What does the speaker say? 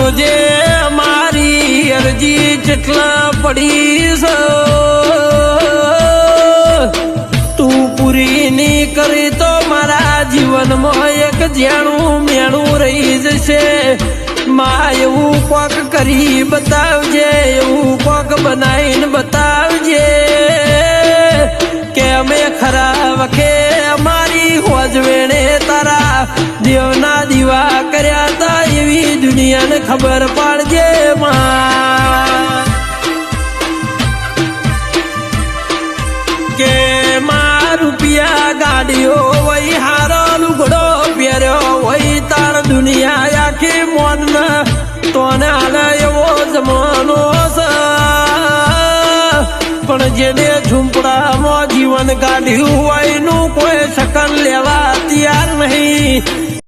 જોજે મારી અરજી જેટલા પડી છે તું પૂરી ની કરી તો મારા જીવનમાં એક જેણું મેણું રહી જશે માં એવું કોક કરી બતાવજે એવું કોક બનાવીને બતાવજે કે અમે ખરા વખે અમારી હોજવેણે તારા દેવના દીવા કર્યા તા એવી દુનિયાને ખબર પાડજે માં કે માં રૂપિયા ગાડીઓ વહી હારો લુગડો પહેર્યો વહી તાર દુનિયા આખી મોન તોને હાલે એવો જમાનો છે પણ જેને ઝૂંપડામાં જીવન કાઢ્યું હોય નું કોઈ શકન લેવા તૈયાર નહીં